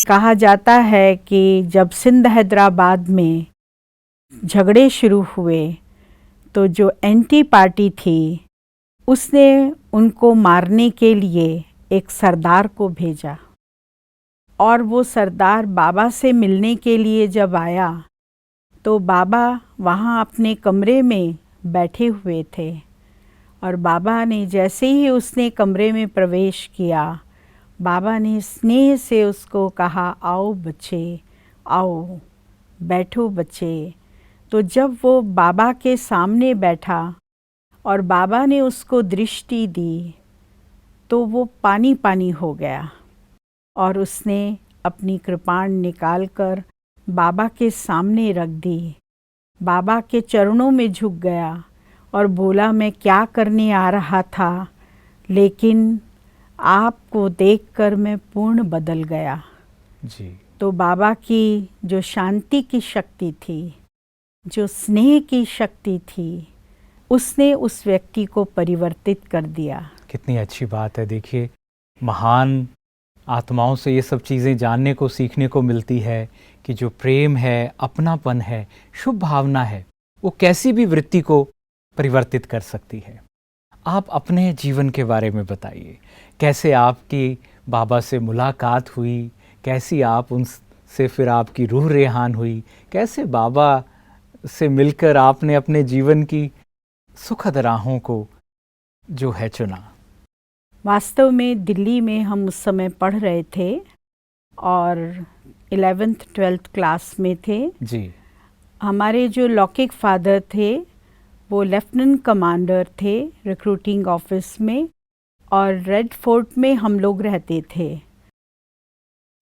कहा जाता है कि जब सिंध हैदराबाद में झगड़े शुरू हुए तो जो एंटी पार्टी थी उसने उनको मारने के लिए एक सरदार को भेजा, और वो सरदार बाबा से मिलने के लिए जब आया तो बाबा वहाँ अपने कमरे में बैठे हुए थे, और बाबा ने जैसे ही उसने कमरे में प्रवेश किया, बाबा ने स्नेह से उसको कहा, आओ बच्चे, आओ बैठो बच्चे। तो जब वो बाबा के सामने बैठा और बाबा ने उसको दृष्टि दी तो वो पानी पानी हो गया, और उसने अपनी कृपाण निकालकर बाबा के सामने रख दी, बाबा के चरणों में झुक गया और बोला, मैं क्या करने आ रहा था, लेकिन आपको देखकर मैं पूर्ण बदल गया। जी। तो बाबा की जो शांति की शक्ति थी, जो स्नेह की शक्ति थी, उसने उस व्यक्ति को परिवर्तित कर दिया। कितनी अच्छी बात है। देखिए, महान आत्माओं से ये सब चीज़ें जानने को सीखने को मिलती है कि जो प्रेम है, अपनापन है, शुभ भावना है, वो कैसी भी वृत्ति को परिवर्तित कर सकती है। आप अपने जीवन के बारे में बताइए, कैसे आपकी बाबा से मुलाकात हुई, कैसी आप उनसे फिर आपकी रूह रेहान हुई, कैसे बाबा से मिलकर आपने अपने जीवन की सुखद राहों को जो है चुना। वास्तव में दिल्ली में हम उस समय पढ़ रहे थे और 11th 12th क्लास में थे जी। हमारे जो लौकिक फादर थे वो लेफ्टिनेंट कमांडर थे रिक्रूटिंग ऑफिस में, और रेड फोर्ट में हम लोग रहते थे।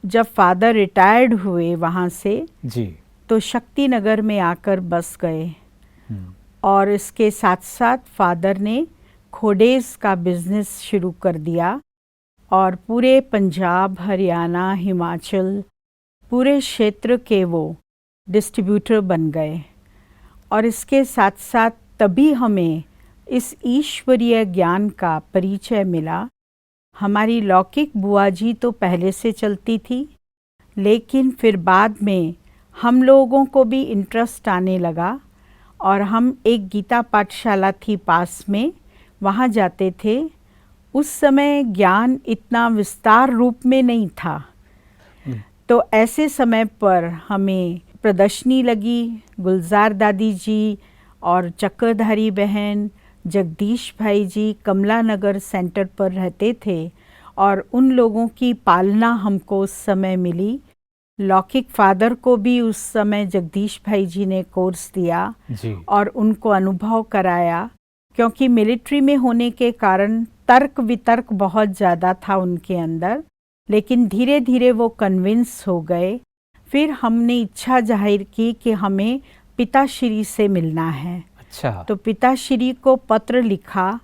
जब फादर रिटायर्ड हुए वहाँ से जी। तो शक्ति नगर में आकर बस गए, और इसके साथ साथ फादर ने खोडेस का बिजनेस शुरू कर दिया, और पूरे पंजाब, हरियाणा, हिमाचल, पूरे क्षेत्र के वो डिस्ट्रीब्यूटर बन गए। और इसके साथ साथ तभी हमें इस ईश्वरीय ज्ञान का परिचय मिला। हमारी लौकिक बुआ जी तो पहले से चलती थी, लेकिन फिर बाद में हम लोगों को भी इंटरेस्ट आने लगा, और हम एक गीता पाठशाला थी पास में, वहाँ जाते थे। उस समय ज्ञान इतना विस्तार रूप में नहीं था, तो ऐसे समय पर हमें प्रदर्शनी लगी। गुलजार दादी जी और चक्रधारी बहन, जगदीश भाई जी कमला नगर सेंटर पर रहते थे, और उन लोगों की पालना हमको उस समय मिली। लौकिक फादर को भी उस समय जगदीश भाई जी ने कोर्स दिया जी। और उनको अनुभव कराया, क्योंकि मिलिट्री में होने के कारण तर्क वितर्क बहुत ज़्यादा था उनके अंदर, लेकिन धीरे धीरे वो कन्विंस हो गए। फिर हमने इच्छा जाहिर की कि हमें पिताश्री से मिलना है। अच्छा। तो पिताश्री को पत्र लिखा,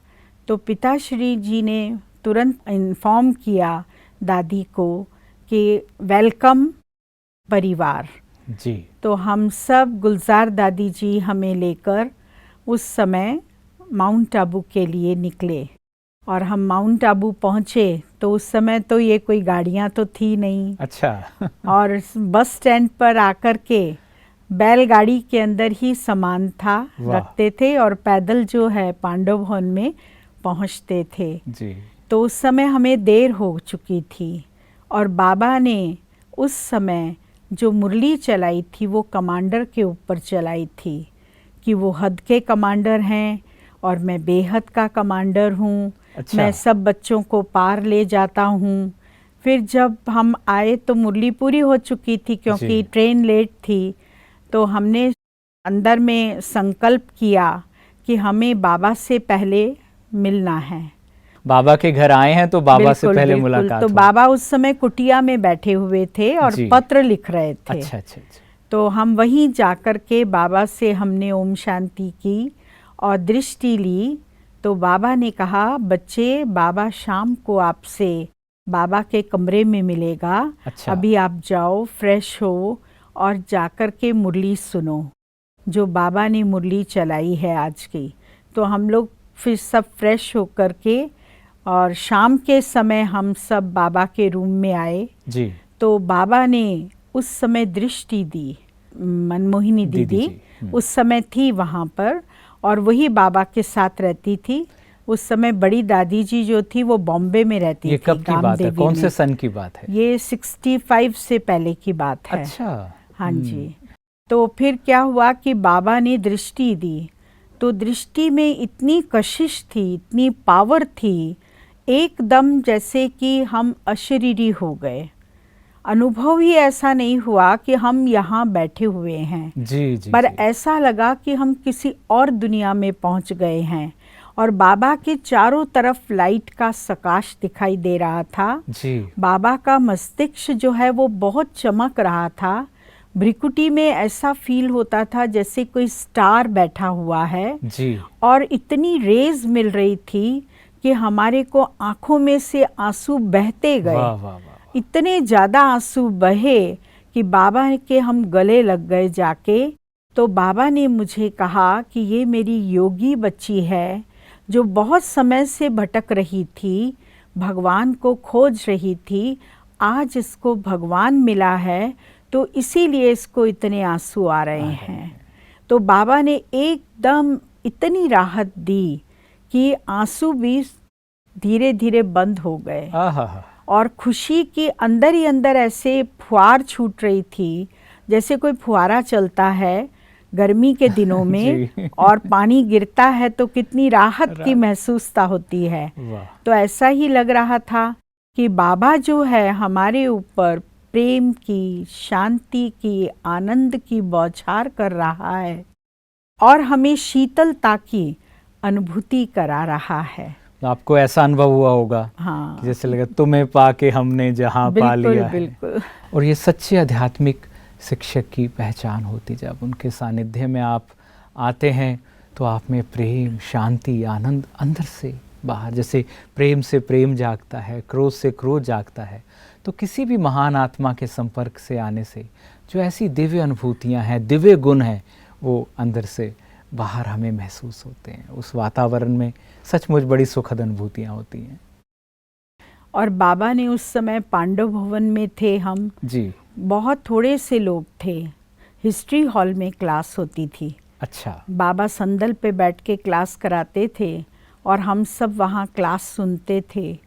तो पिताश्री जी ने तुरंत इन्फॉर्म किया दादी को कि वेलकम परिवार। जी। तो हम सब, गुलजार दादी जी हमें लेकर उस समय माउंट आबू के लिए निकले, और हम माउंट आबू पहुँचे तो उस समय तो ये कोई गाड़ियाँ तो थी नहीं। अच्छा। और बस स्टैंड पर आकर के बैलगाड़ी के अंदर ही सामान था, रखते थे, और पैदल जो है पांडव भवन में पहुँचते थे। जी। तो उस समय हमें देर हो चुकी थी, और बाबा ने उस समय जो मुरली चलाई थी वो कमांडर के ऊपर चलाई थी कि वो हद के कमांडर हैं और मैं बेहद का कमांडर हूँ। अच्छा। मैं सब बच्चों को पार ले जाता हूँ। फिर जब हम आए तो मुरली पूरी हो चुकी थी, क्योंकि ट्रेन लेट थी। तो हमने अंदर में संकल्प किया कि हमें बाबा से पहले मिलना है। बाबा के घर आए हैं तो बाबा से पहले मुलाकात तो हो। बाबा उस समय कुटिया में बैठे हुए थे और पत्र लिख रहे थे। अच्छा अच्छा अच्छा। तो हम वहीं जाकर के बाबा से हमने ओम शांति की और दृष्टि ली। तो बाबा ने कहा, बच्चे, बाबा शाम को आपसे बाबा के कमरे में मिलेगा। अच्छा। अभी आप जाओ, फ्रेश हो और जाकर के मुरली सुनो जो बाबा ने मुरली चलाई है आज की। तो हम लोग फिर सब फ्रेश होकर के और शाम के समय हम सब बाबा के रूम में आए जी। तो बाबा ने उस समय दृष्टि दी, मनमोहिनी दीदी उस समय थी वहाँ पर और वही बाबा के साथ रहती थी। उस समय बड़ी दादी जी जो थी वो बॉम्बे में रहती थी। ये कब की बात है, कौन से सन की बात है? ये 65 से पहले की बात है। अच्छा। हाँ जी। तो फिर क्या हुआ कि बाबा ने दृष्टि दी, तो दृष्टि में इतनी कशिश थी, इतनी पावर थी, एकदम जैसे कि हम अशरीरी हो गए। अनुभव ही ऐसा नहीं हुआ कि हम यहाँ बैठे हुए हैं जी, जी, पर जी। ऐसा लगा कि हम किसी और दुनिया में पहुँच गए हैं और बाबा के चारों तरफ लाइट का प्रकाश दिखाई दे रहा था। जी। बाबा का मस्तिष्क जो है वो बहुत चमक रहा था। भ्रिकुटी में ऐसा फील होता था जैसे कोई स्टार बैठा हुआ है जी। और इतनी रेज मिल रही थी कि हमारे को आंखों में से आंसू बहते गए। वाह वाह वाह। इतने ज़्यादा आंसू बहे कि बाबा के हम गले लग गए जाके। तो बाबा ने मुझे कहा कि ये मेरी योगी बच्ची है जो बहुत समय से भटक रही थी, भगवान को खोज रही थी, आज इसको भगवान मिला है तो इसीलिए इसको इतने आंसू आ रहे हैं। तो बाबा ने एकदम इतनी राहत दी कि आंसू भी धीरे धीरे बंद हो गए और खुशी के अंदर ही अंदर ऐसे फुहार छूट रही थी जैसे कोई फुहारा चलता है गर्मी के दिनों में और पानी गिरता है तो कितनी राहत की महसूसता होती है। तो ऐसा ही लग रहा था कि बाबा जो है हमारे ऊपर प्रेम की, शांति की, आनंद की बौछार कर रहा है और हमें शीतलता की अनुभूति करा रहा है। आपको ऐसा अनुभव हुआ होगा? हाँ, जैसे लगा तुम्हें पाके हमने जहाँ पा लिया है। बिल्कुल। और ये सच्चे आध्यात्मिक शिक्षक की पहचान होती, जब उनके सानिध्य में आप आते हैं तो आप में प्रेम, शांति, आनंद अंदर से बाहर, जैसे प्रेम से प्रेम जागता है, क्रोध से क्रोध जागता है। तो किसी भी महान आत्मा के संपर्क से आने से जो ऐसी दिव्य अनुभूतियाँ हैं, दिव्य गुण हैं, वो अंदर से बाहर हमें महसूस होते हैं। उस वातावरण में सचमुच बड़ी सुखद अनुभूतियाँ होती हैं। और बाबा ने उस समय पांडव भवन में थे हम जी। बहुत थोड़े से लोग थे। हिस्ट्री हॉल में क्लास होती थी। अच्छा। बाबा संदल पे बैठ के क्लास कराते थे और हम सब वहाँ क्लास सुनते थे।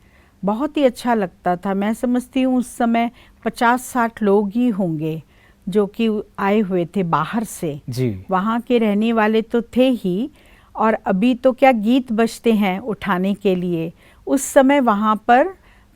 बहुत ही अच्छा लगता था। मैं समझती हूँ उस समय 50-60 लोग ही होंगे जो कि आए हुए थे बाहर से। जी। वहाँ के रहने वाले तो थे ही, और अभी तो क्या गीत बजते हैं उठाने के लिए। उस समय वहाँ पर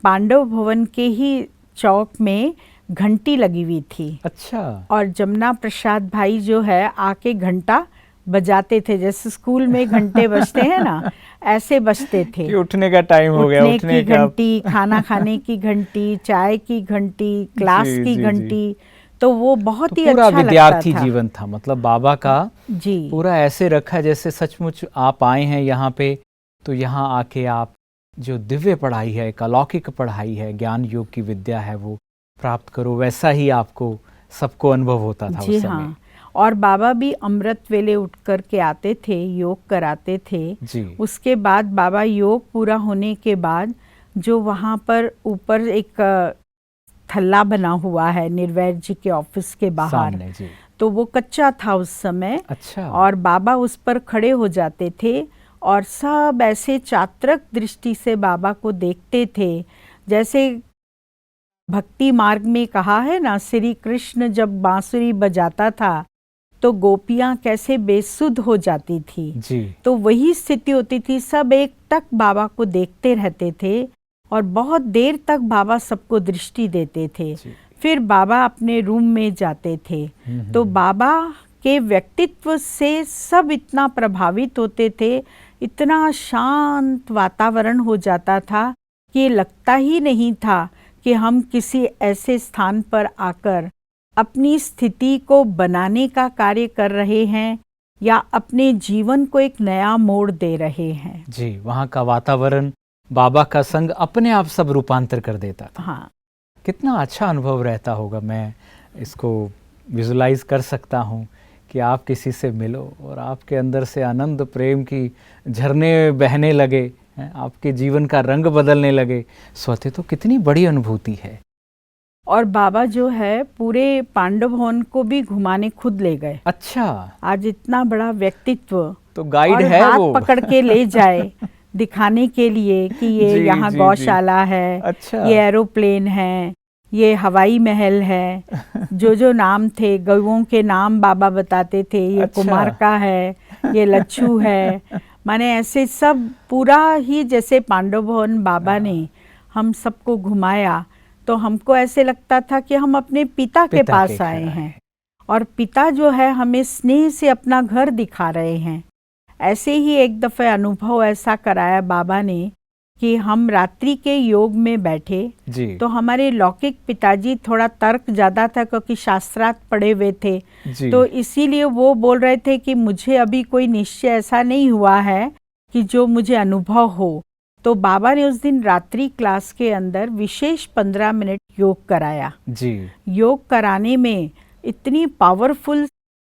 पांडव भवन के ही चौक में घंटी लगी हुई थी। अच्छा। और जमुना प्रसाद भाई जो है आके घंटा बजाते थे, जैसे स्कूल में घंटे बजते हैं ना, ऐसे बजते थे कि उठने का टाइम हो गया, उठने की घंटी, खाना खाने की घंटी, चाय की घंटी, क्लास की घंटी। तो वो बहुत ही पूरा अच्छा विद्यार्थी लगता था। जीवन था, मतलब बाबा का जी पूरा ऐसे रखा जैसे सचमुच आप आए हैं यहाँ पे, तो यहाँ आके आप जो दिव्य पढ़ाई है, एक अलौकिक पढ़ाई है, ज्ञान योग की विद्या है, वो प्राप्त करो, वैसा ही आपको सबको अनुभव होता था जी उस समय। हाँ। और बाबा भी अमृत वेले उठ कर के आते थे, योग कराते थे। जी। उसके बाद बाबा योग पूरा होने के बाद जो वहाँ पर ऊपर एक थल्ला बना हुआ है निर्वैर जी के ऑफिस के बाहर, सामने, जी। तो वो कच्चा था उस समय। अच्छा। और बाबा उस पर खड़े हो जाते थे और सब ऐसे चात्रक दृष्टि से बाबा को देखते थे। जैसे भक्ति मार्ग में कहा है ना, श्री कृष्ण जब बांसुरी बजाता था तो गोपियाँ कैसे बेसुध हो जाती थी। जी। तो वही स्थिति होती थी। सब एक टक बाबा को देखते रहते थे और बहुत देर तक बाबा सबको दृष्टि देते थे। फिर बाबा अपने रूम में जाते थे। तो बाबा के व्यक्तित्व से सब इतना प्रभावित होते थे, इतना शांत वातावरण हो जाता था कि लगता ही नहीं था कि हम किसी ऐसे स्थान पर आकर अपनी स्थिति को बनाने का कार्य कर रहे हैं या अपने जीवन को एक नया मोड़ दे रहे हैं। जी, वहाँ का वातावरण, बाबा का संग अपने आप सब रूपांतर कर देता था। हाँ, कितना अच्छा अनुभव रहता होगा। मैं इसको विजुलाइज कर सकता हूँ कि आप किसी से मिलो और आपके अंदर से आनंद प्रेम की झरने बहने लगे, हैं, आपके जीवन का रंग बदलने लगे, स्वतः तो कितनी बड़ी अनुभूति है। और बाबा जो है पूरे पांडव भवन को भी घुमाने खुद ले गए। अच्छा, आज इतना बड़ा व्यक्तित्व तो गाइड और है हाथ वो पकड़ के ले जाए दिखाने के लिए कि ये जी, यहाँ जी, गौशाला है, अच्छा। ये एरोप्लेन है, ये हवाई महल है। जो नाम थे गौओं के नाम बाबा बताते थे, ये अच्छा। कुमारका है, ये लच्छू है। माने ऐसे सब पूरा ही जैसे पांडव भवन बाबा ने हम सबको घुमाया, तो हमको ऐसे लगता था कि हम अपने पिता के पास आए हैं और पिता जो है हमें स्नेह से अपना घर दिखा रहे हैं। ऐसे ही एक दफ़े अनुभव ऐसा कराया बाबा ने कि हम रात्रि के योग में बैठे जी। तो हमारे लौकिक पिताजी थोड़ा तर्क ज़्यादा था क्योंकि शास्त्रार्थ पढ़े हुए थे जी। तो इसीलिए वो बोल रहे थे कि मुझे अभी कोई निश्चय ऐसा नहीं हुआ है कि जो मुझे अनुभव हो। तो बाबा ने उस दिन रात्रि क्लास के अंदर विशेष 15 मिनट योग कराया जी। योग कराने में इतनी पावरफुल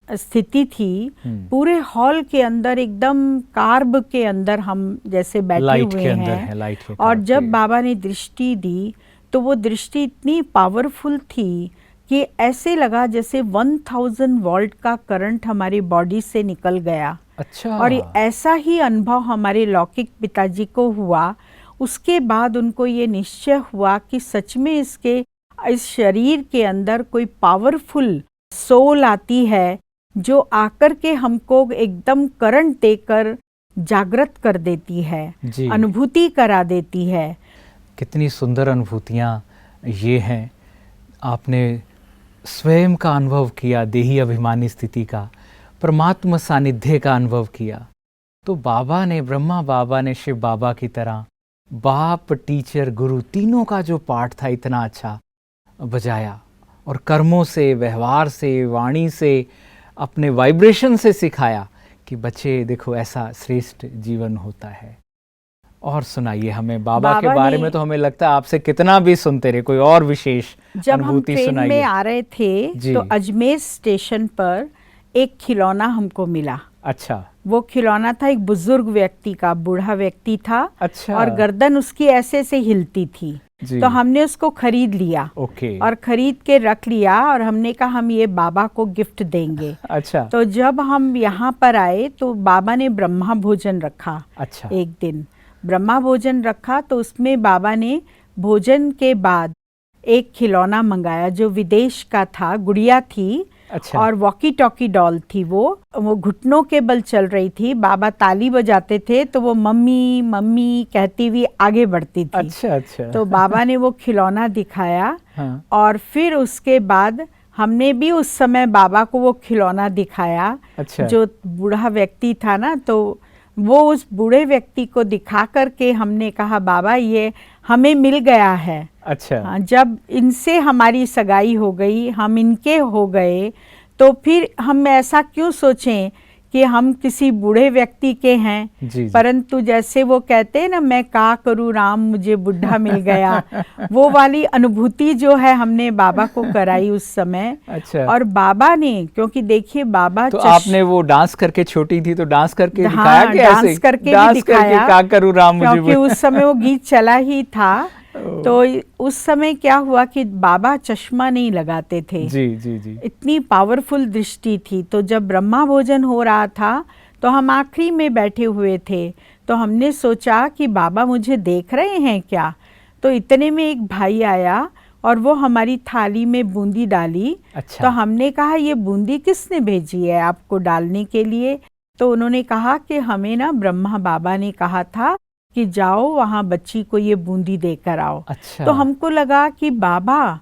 स्थिति थी, पूरे हॉल के अंदर एकदम कार्ब के अंदर हम जैसे बैठे हुए हैं लाइट के और जब बाबा ने दृष्टि दी तो वो दृष्टि इतनी पावरफुल थी कि ऐसे लगा जैसे 1000 वोल्ट का करंट हमारी बॉडी से निकल गया। अच्छा। और ऐसा ही अनुभव हमारे लौकिक पिताजी को हुआ। उसके बाद उनको ये निश्चय हुआ कि सच में इस शरीर के अंदर कोई पावरफुल सोल आती है जो आकर के हमको एकदम करंट देकर जागृत कर देती है, अनुभूति करा देती है। कितनी सुंदर अनुभूतियाँ ये हैं। आपने स्वयं का अनुभव किया, देही अभिमानी स्थिति का, परमात्मा सानिध्य का अनुभव किया। तो बाबा ने, ब्रह्मा बाबा ने शिव बाबा की तरह बाप, टीचर, गुरु तीनों का जो पाठ था इतना अच्छा बजाया और कर्मों से, व्यवहार से, वाणी से, अपने वाइब्रेशन से सिखाया कि बच्चे देखो ऐसा श्रेष्ठ जीवन होता है। और सुनाइए हमें बाबा के बारे में। तो हमें लगता है आपसे कितना भी सुनते रहे, कोई और विशेष जब अनुभूति हम सुनाइए। ट्रेन में आ रहे थे तो अजमेर स्टेशन पर एक खिलौना हमको मिला। अच्छा। वो खिलौना था एक बुजुर्ग व्यक्ति का, बूढ़ा व्यक्ति था। अच्छा। और गर्दन उसकी ऐसे से हिलती थी जी। तो हमने उसको खरीद लिया। ओके। और खरीद के रख लिया और हमने कहा हम ये बाबा को गिफ्ट देंगे। अच्छा। तो जब हम यहाँ पर आए तो बाबा ने ब्रह्मा भोजन रखा। अच्छा। एक दिन ब्रह्मा भोजन रखा तो उसमें बाबा ने भोजन के बाद एक खिलौना मंगाया जो विदेश का था, गुड़िया थी। अच्छा। और वॉकी टॉकी डॉल थी। वो घुटनों के बल चल रही थी। बाबा ताली बजाते थे तो वो मम्मी मम्मी कहती हुई आगे बढ़ती थी। अच्छा अच्छा। तो बाबा ने वो खिलौना दिखाया। हाँ। और फिर उसके बाद हमने भी उस समय बाबा को वो खिलौना दिखाया। अच्छा। जो बूढ़ा व्यक्ति था ना, तो वो उस बूढ़े व्यक्ति को दिखा करके हमने कहा बाबा ये हमें मिल गया है। अच्छा। हाँ, जब इनसे हमारी सगाई हो गई, हम इनके हो गए, तो फिर हम ऐसा क्यों सोचें कि हम किसी बूढ़े व्यक्ति के हैं। जी। परंतु जैसे वो कहते हैं ना, मैं का करूँ राम मुझे बुढ़ा मिल गया, वो वाली अनुभूति जो है हमने बाबा को कराई उस समय। अच्छा। और बाबा ने, क्योंकि देखिए बाबा तो आपने वो डांस करके, छोटी थी तो डांस करके दिखाया कि डांस ऐसे करके डांस भी दिखाया, का करूँ राम मुझे, क्योंकि उस समय वो गीत चला ही था। तो उस समय क्या हुआ कि बाबा चश्मा नहीं लगाते थे। जी जी जी। इतनी पावरफुल दृष्टि थी। तो जब ब्रह्मा भोजन हो रहा था तो हम आखिरी में बैठे हुए थे, तो हमने सोचा कि बाबा मुझे देख रहे हैं क्या। तो इतने में एक भाई आया और वो हमारी थाली में बूंदी डाली। अच्छा। तो हमने कहा ये बूंदी किसने भेजी है आपको डालने के लिए। तो उन्होंने कहा कि हमें ना ब्रह्मा बाबा ने कहा था कि जाओ वहाँ बच्ची को ये बूंदी देकर आओ। अच्छा। तो हमको लगा कि बाबा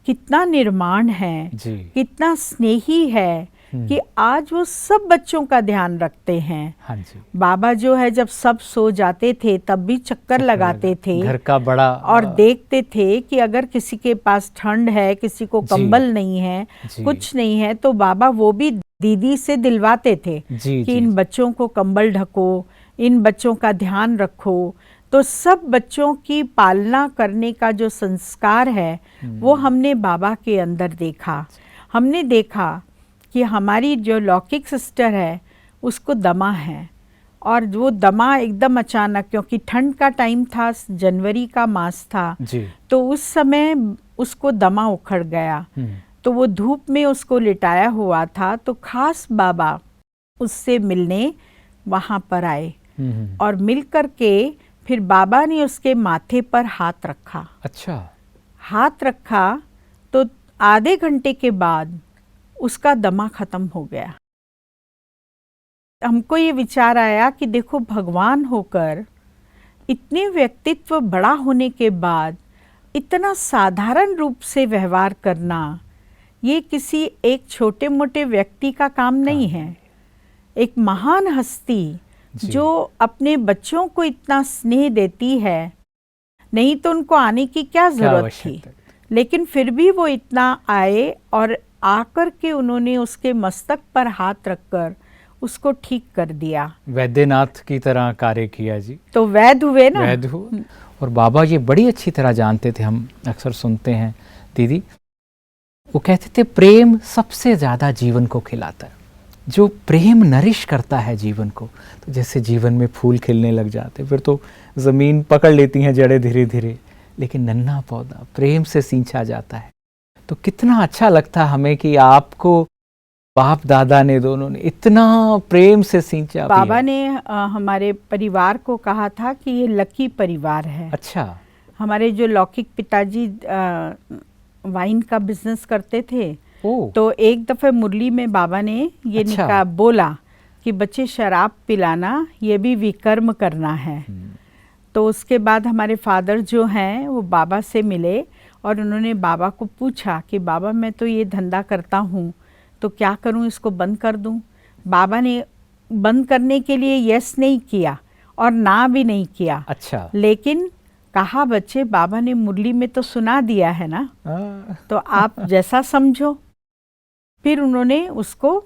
कितना निर्माण है जी। कितना स्नेही है कि आज वो सब बच्चों का ध्यान रखते हैं। हाँ जी। बाबा जो है जब सब सो जाते थे तब भी चक्कर लगाते थे घर का बड़ा, और देखते थे कि अगर किसी के पास ठंड है, किसी को कंबल नहीं है, कुछ नहीं है, तो बाबा वो भी दीदी से दिलवाते थे कि इन बच्चों को कंबल ढको, इन बच्चों का ध्यान रखो। तो सब बच्चों की पालना करने का जो संस्कार है वो हमने बाबा के अंदर देखा। हमने देखा कि हमारी जो लौकिक सिस्टर है उसको दमा है और वो दमा एकदम अचानक, क्योंकि ठंड का टाइम था, जनवरी का मास था, जी। तो उस समय उसको दमा उखड़ गया। तो वो धूप में उसको लिटाया हुआ था, तो खास बाबा उससे मिलने वहाँ पर आए और मिल कर के फिर बाबा ने उसके माथे पर हाथ रखा। अच्छा। हाथ रखा तो आधे घंटे के बाद उसका दमा खत्म हो गया। हमको ये विचार आया कि देखो, भगवान होकर इतने व्यक्तित्व बड़ा होने के बाद इतना साधारण रूप से व्यवहार करना, ये किसी एक छोटे मोटे व्यक्ति का काम नहीं है। एक महान हस्ती जो अपने बच्चों को इतना स्नेह देती है, नहीं तो उनको आने की क्या जरूरत थी, लेकिन फिर भी वो इतना आए और आकर के उन्होंने उसके मस्तक पर हाथ रखकर उसको ठीक कर दिया। वैद्यनाथ की तरह कार्य किया जी। तो वैद्य हुए ना। वैद्य हुए। और बाबा ये बड़ी अच्छी तरह जानते थे, हम अक्सर सुनते हैं दीदी, वो कहते थे प्रेम सबसे ज्यादा जीवन को खिलाता है। जो प्रेम नरिश करता है जीवन को, तो जैसे जीवन में फूल खिलने लग जाते, फिर तो जमीन पकड़ लेती हैं जड़ें धीरे धीरे, लेकिन नन्हा पौधा प्रेम से सींचा जाता है। तो कितना अच्छा लगता हमें कि आपको बाप दादा ने, दोनों ने इतना प्रेम से सींचा। बाबा ने हमारे परिवार को कहा था कि ये लकी परिवार है। अच्छा। हमारे जो लौकिक पिताजी वाइन का बिजनेस करते थे, तो एक दफे मुरली में बाबा ने ये निकाह बोला कि बच्चे शराब पिलाना ये भी विकर्म करना है। तो उसके बाद हमारे फादर जो हैं वो बाबा से मिले और उन्होंने बाबा को पूछा कि बाबा मैं तो ये धंधा करता हूँ, तो क्या करूँ, इसको बंद कर दूँ? बाबा ने बंद करने के लिए यस नहीं किया और ना भी नहीं किया। अच्छा। लेकिन कहा बच्चे, बाबा ने मुरली में तो सुना दिया है ना, तो आप जैसा समझो। फिर उन्होंने उसको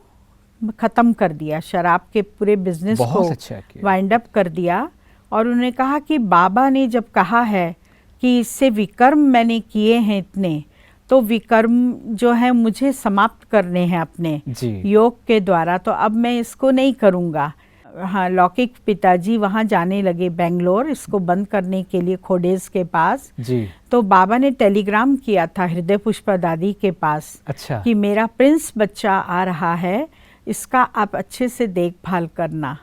ख़त्म कर दिया, शराब के पूरे बिजनेस को वाइंड अप कर दिया। और उन्होंने कहा कि बाबा ने जब कहा है कि इससे विकर्म मैंने किए हैं इतने, तो विकर्म जो है मुझे समाप्त करने हैं अपने योग के द्वारा, तो अब मैं इसको नहीं करूँगा। हाँ, लौकिक पिताजी वहाँ जाने लगे बेंगलोर इसको बंद करने के लिए, खोडेज के पास जी। तो बाबा ने टेलीग्राम किया था हृदय पुष्पा दादी के पास। अच्छा। कि मेरा प्रिंस बच्चा आ रहा है, इसका आप अच्छे से देखभाल करना।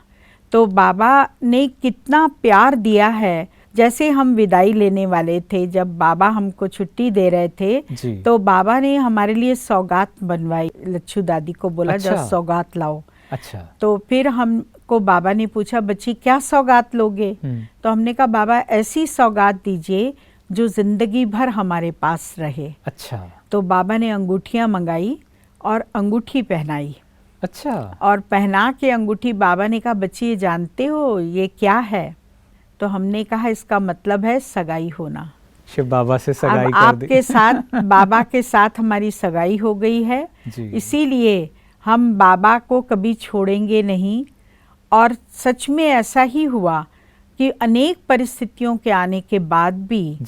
तो बाबा ने कितना प्यार दिया है, जैसे हम विदाई लेने वाले थे, जब बाबा हमको छुट्टी दे रहे थे, तो बाबा ने हमारे लिए सौगात बनवाई। लच्छू दादी को बोला, अच्छा। जब सौगात लाओ। अच्छा। तो फिर हमको बाबा ने पूछा, बच्ची क्या सौगात लोगे? तो हमने कहा बाबा ऐसी सौगात दीजिए जो जिंदगी भर हमारे पास रहे। अच्छा। तो बाबा ने अंगूठियां मंगाई और अंगूठी पहनाई। अच्छा। और पहना के अंगूठी बाबा ने कहा, बच्ची ये जानते हो ये क्या है? तो हमने कहा इसका मतलब है सगाई होना। शिव बाबा से सगाई कर दी। आपके साथ बाबा के साथ हमारी सगाई हो गई है, इसीलिए हम बाबा को कभी छोड़ेंगे नहीं। और सच में ऐसा ही हुआ कि अनेक परिस्थितियों के आने के बाद भी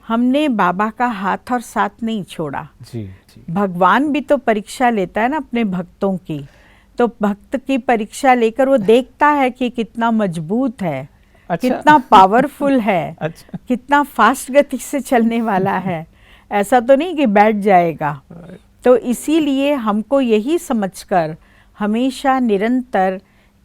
हमने बाबा का हाथ और साथ नहीं छोड़ा। भगवान भी तो परीक्षा लेता है ना अपने भक्तों की, तो भक्त की परीक्षा लेकर वो देखता है कि कितना मजबूत है, अच्छा। कितना पावरफुल है, अच्छा। कितना फास्ट गति से चलने वाला है, ऐसा तो नहीं कि बैठ जाएगा। तो इसीलिए हमको यही समझकर हमेशा निरंतर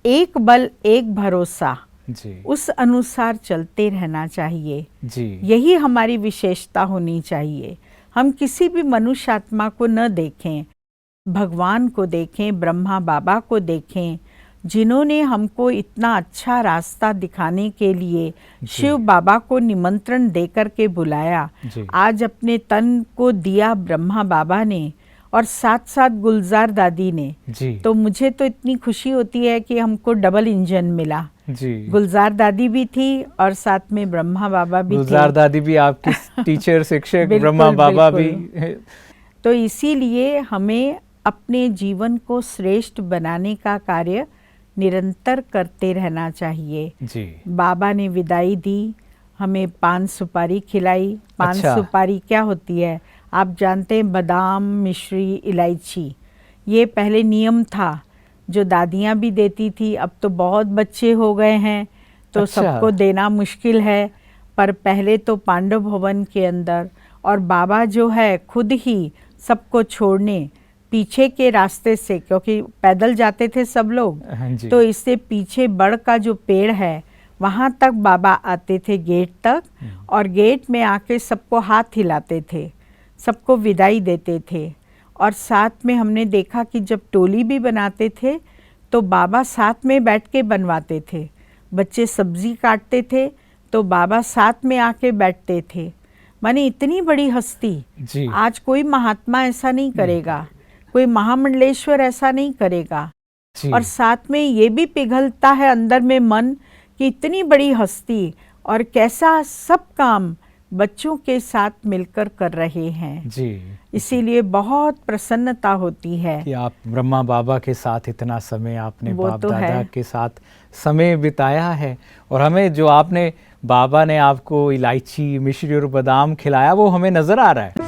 एक बल एक भरोसा जी। उस अनुसार चलते रहना चाहिए जी। यही हमारी विशेषता होनी चाहिए। हम किसी भी मनुष्य आत्मा को न देखें, भगवान को देखें, ब्रह्मा बाबा को देखें, जिन्होंने हमको इतना अच्छा रास्ता दिखाने के लिए शिव बाबा को निमंत्रण देकर के बुलाया। आज अपने तन को दिया ब्रह्मा बाबा ने और साथ साथ गुलजार दादी ने जी। तो मुझे तो इतनी खुशी होती है कि हमको डबल इंजन मिला जी। गुलजार दादी भी थी और साथ में ब्रह्मा बाबा भी थे। गुलजार दादी भी आपकी टीचर शिक्षक, ब्रह्मा बाबा भी। तो इसीलिए हमें अपने जीवन को श्रेष्ठ बनाने का कार्य निरंतर करते रहना चाहिए जी। बाबा ने विदाई दी, हमें पान सुपारी खिलाई। पान अच्छा। सुपारी क्या होती है आप जानते हैं, बादाम, मिश्री, इलायची, ये पहले नियम था। जो दादियाँ भी देती थी। अब तो बहुत बच्चे हो गए हैं तो अच्छा। सबको देना मुश्किल है, पर पहले तो पांडव भवन के अंदर, और बाबा जो है खुद ही सबको छोड़ने पीछे के रास्ते से, क्योंकि पैदल जाते थे सब लोग, हाँ जी। तो इससे पीछे बड़ का जो पेड़ है वहाँ तक बाबा आते थे, गेट तक, और गेट में आके सबको हाथ हिलाते थे, सबको विदाई देते थे। और साथ में हमने देखा कि जब टोली भी बनाते थे तो बाबा साथ में बैठ के बनवाते थे। बच्चे सब्जी काटते थे तो बाबा साथ में आके बैठते थे। माने इतनी बड़ी हस्ती जी। आज कोई महात्मा ऐसा नहीं करेगा, कोई महामंडलेश्वर ऐसा नहीं करेगा। जी। और साथ में ये भी पिघलता है अंदर में मन कि इतनी बड़ी हस्ती और कैसा सब काम बच्चों के साथ मिलकर कर रहे हैं। जी। इसीलिए बहुत प्रसन्नता होती है कि आप ब्रह्मा बाबा के साथ इतना समय आपने वो बाप तो दादा है। के साथ समय बिताया है, और हमें जो आपने बाबा ने आपको इलायची, मिश्री और बादाम खिलाया वो हमें नजर आ रहा है।